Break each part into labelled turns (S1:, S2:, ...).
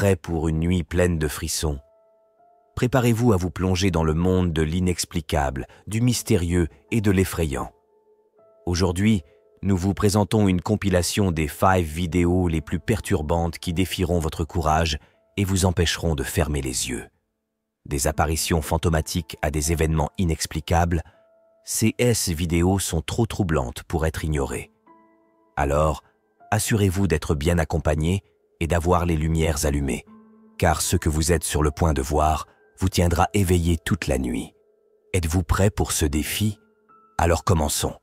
S1: prêt pour une nuit pleine de frissons? Préparez-vous à vous plonger dans le monde de l'inexplicable, du mystérieux et de l'effrayant. Aujourd'hui, nous vous présentons une compilation des 5 vidéos les plus perturbantes qui défieront votre courage et vous empêcheront de fermer les yeux. Des apparitions fantomatiques à des événements inexplicables, ces vidéos sont trop troublantes pour être ignorées. Alors, assurez-vous d'être bien accompagné et d'avoir les lumières allumées, car ce que vous êtes sur le point de voir vous tiendra éveillé toute la nuit. Êtes-vous prêt pour ce défi? Alors commençons.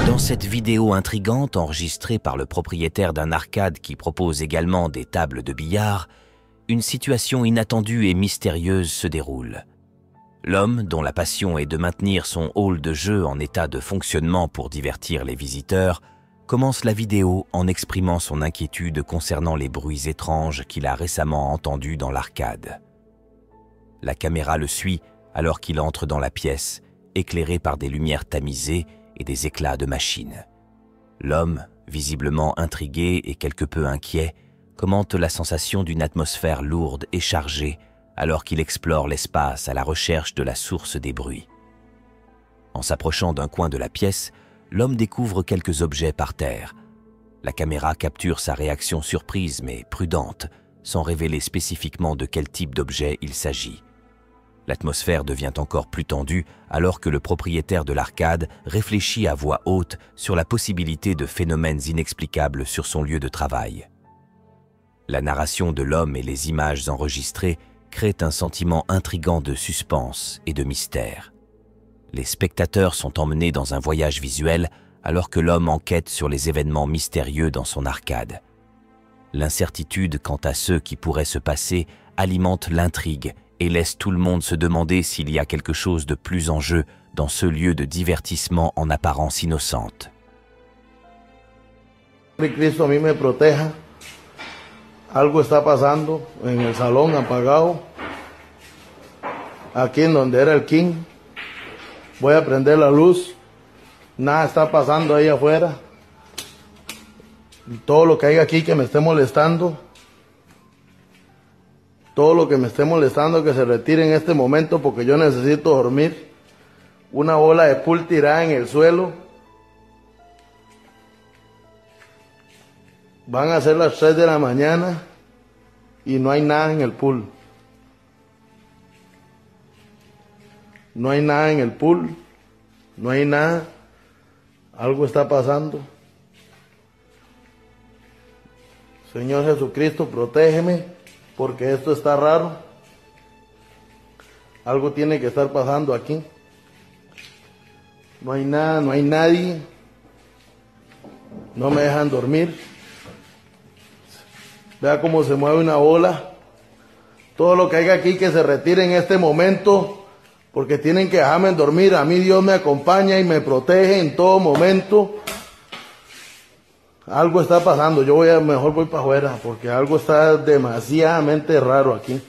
S1: Dans cette vidéo intrigante enregistrée par le propriétaire d'un arcade qui propose également des tables de billard, une situation inattendue et mystérieuse se déroule. L'homme, dont la passion est de maintenir son hall de jeu en état de fonctionnement pour divertir les visiteurs, commence la vidéo en exprimant son inquiétude concernant les bruits étranges qu'il a récemment entendus dans l'arcade. La caméra le suit alors qu'il entre dans la pièce, éclairé par des lumières tamisées et des éclats de machines. L'homme, visiblement intrigué et quelque peu inquiet, commente la sensation d'une atmosphère lourde et chargée alors qu'il explore l'espace à la recherche de la source des bruits. En s'approchant d'un coin de la pièce, l'homme découvre quelques objets par terre. La caméra capture sa réaction surprise mais prudente, sans révéler spécifiquement de quel type d'objet il s'agit. L'atmosphère devient encore plus tendue alors que le propriétaire de l'arcade réfléchit à voix haute sur la possibilité de phénomènes inexplicables sur son lieu de travail. La narration de l'homme et les images enregistrées créent un sentiment intrigant de suspense et de mystère. Les spectateurs sont emmenés dans un voyage visuel alors que l'homme enquête sur les événements mystérieux dans son arcade. L'incertitude quant à ce qui pourrait se passer alimente l'intrigue et laisse tout le monde se demander s'il y a quelque chose de plus en jeu dans ce lieu de divertissement en apparence innocente.
S2: Que Cristo a mí me proteja. Algo está pasando en el salón apagado. Aquí en donde era el King. Voy a prender la luz. Nada está pasando ahí afuera. Todo lo que hay aquí que me esté molestando. Todo lo que me esté molestando que se retire en este momento porque yo necesito dormir. Una bola de pool tirada en el suelo. Van a ser las 3 de la mañana y no hay nada en el pool. No hay nada en el pool. No hay nada. Algo está pasando. Señor Jesucristo, protégeme. Porque esto está raro. Algo tiene que estar pasando aquí. No hay nada, no hay nadie. No me dejan dormir. Vea cómo se mueve una bola. Todo lo que haya aquí que se retire en este momento. Porque tienen que dejarme dormir. A mí Dios me acompaña y me protege en todo momento. Algo está pasando, mejor voy para afuera porque algo está demasiadamente raro aquí.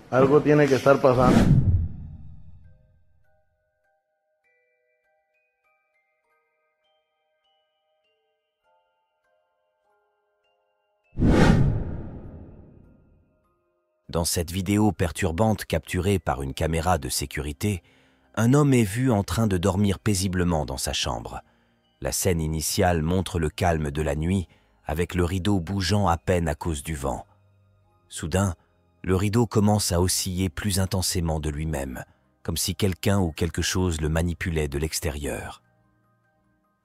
S2: Algo tiene que estar pasando.
S1: Dans cette vidéo perturbante capturée par une caméra de sécurité, un homme est vu en train de dormir paisiblement dans sa chambre. La scène initiale montre le calme de la nuit, avec le rideau bougeant à peine à cause du vent. Soudain, le rideau commence à osciller plus intensément de lui-même, comme si quelqu'un ou quelque chose le manipulait de l'extérieur.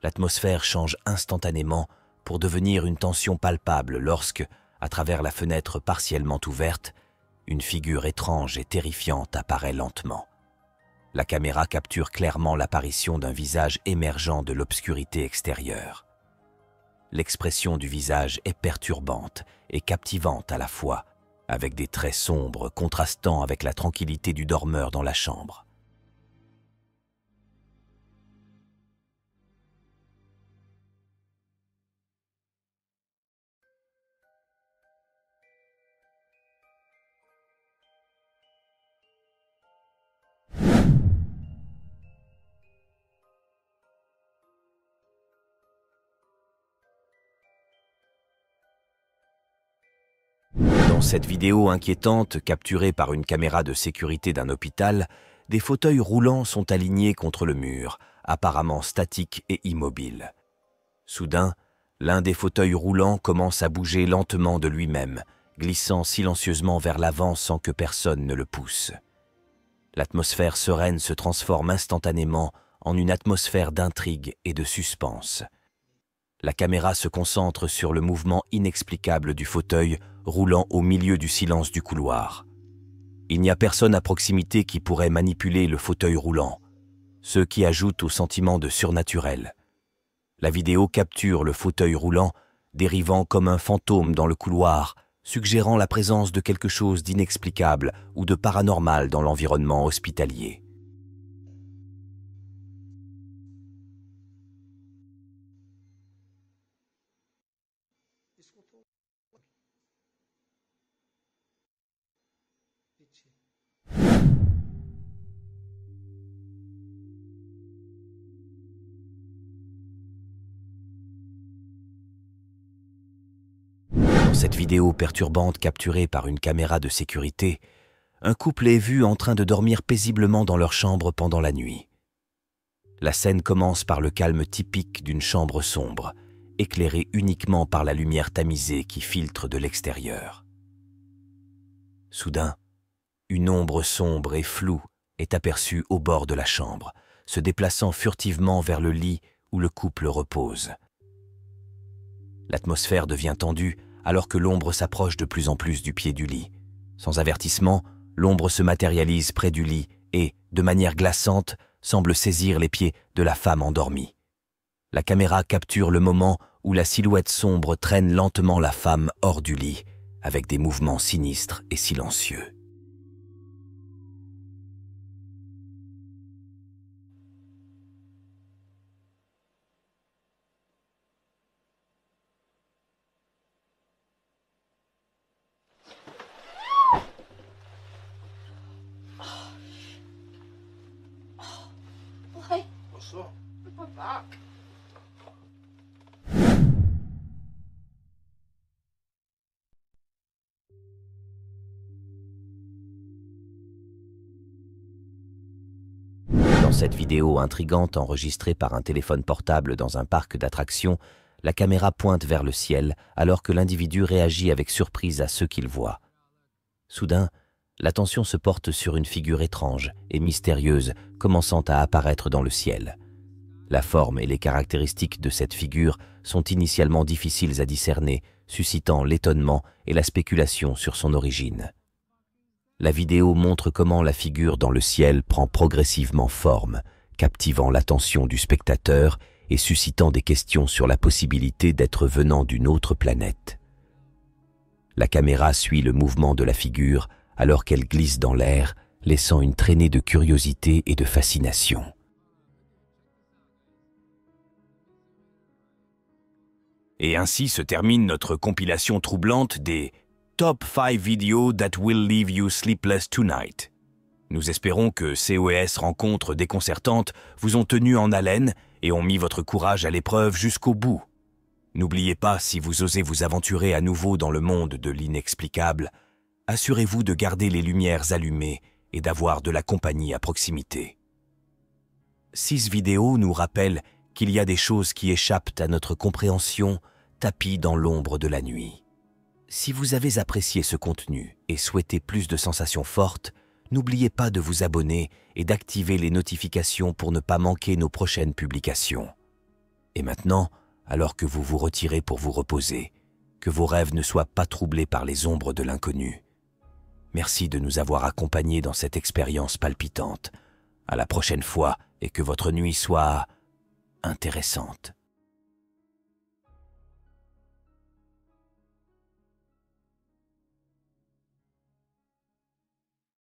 S1: L'atmosphère change instantanément pour devenir une tension palpable lorsque, à travers la fenêtre partiellement ouverte, une figure étrange et terrifiante apparaît lentement. La caméra capture clairement l'apparition d'un visage émergeant de l'obscurité extérieure. L'expression du visage est perturbante et captivante à la fois, avec des traits sombres contrastant avec la tranquillité du dormeur dans la chambre. Dans cette vidéo inquiétante capturée par une caméra de sécurité d'un hôpital, des fauteuils roulants sont alignés contre le mur, apparemment statiques et immobiles. Soudain, l'un des fauteuils roulants commence à bouger lentement de lui-même, glissant silencieusement vers l'avant sans que personne ne le pousse. L'atmosphère sereine se transforme instantanément en une atmosphère d'intrigue et de suspense. La caméra se concentre sur le mouvement inexplicable du fauteuil roulant au milieu du silence du couloir. Il n'y a personne à proximité qui pourrait manipuler le fauteuil roulant, ce qui ajoute au sentiment de surnaturel. La vidéo capture le fauteuil roulant dérivant comme un fantôme dans le couloir, suggérant la présence de quelque chose d'inexplicable ou de paranormal dans l'environnement hospitalier. Dans cette vidéo perturbante capturée par une caméra de sécurité, un couple est vu en train de dormir paisiblement dans leur chambre pendant la nuit. La scène commence par le calme typique d'une chambre sombre, éclairée uniquement par la lumière tamisée qui filtre de l'extérieur. Soudain, une ombre sombre et floue est aperçue au bord de la chambre, se déplaçant furtivement vers le lit où le couple repose. L'atmosphère devient tendue alors que l'ombre s'approche de plus en plus du pied du lit. Sans avertissement, l'ombre se matérialise près du lit et, de manière glaçante, semble saisir les pieds de la femme endormie. La caméra capture le moment où la silhouette sombre traîne lentement la femme hors du lit, avec des mouvements sinistres et silencieux. Dans cette vidéo intrigante enregistrée par un téléphone portable dans un parc d'attractions, la caméra pointe vers le ciel alors que l'individu réagit avec surprise à ce qu'il voit. Soudain, l'attention se porte sur une figure étrange et mystérieuse commençant à apparaître dans le ciel. La forme et les caractéristiques de cette figure sont initialement difficiles à discerner, suscitant l'étonnement et la spéculation sur son origine. La vidéo montre comment la figure dans le ciel prend progressivement forme, captivant l'attention du spectateur et suscitant des questions sur la possibilité d'être venant d'une autre planète. La caméra suit le mouvement de la figure alors qu'elle glisse dans l'air, laissant une traînée de curiosité et de fascination. Et ainsi se termine notre compilation troublante des Top 5 Videos That Will Leave You Sleepless Tonight. Nous espérons que COS rencontres déconcertantes vous ont tenu en haleine et ont mis votre courage à l'épreuve jusqu'au bout. N'oubliez pas, si vous osez vous aventurer à nouveau dans le monde de l'inexplicable, assurez-vous de garder les lumières allumées et d'avoir de la compagnie à proximité. 6 vidéos nous rappellent qu'il y a des choses qui échappent à notre compréhension, tapies dans l'ombre de la nuit. Si vous avez apprécié ce contenu et souhaitez plus de sensations fortes, n'oubliez pas de vous abonner et d'activer les notifications pour ne pas manquer nos prochaines publications. Et maintenant, alors que vous vous retirez pour vous reposer, que vos rêves ne soient pas troublés par les ombres de l'inconnu. Merci de nous avoir accompagnés dans cette expérience palpitante. À la prochaine fois et que votre nuit soit intéressante.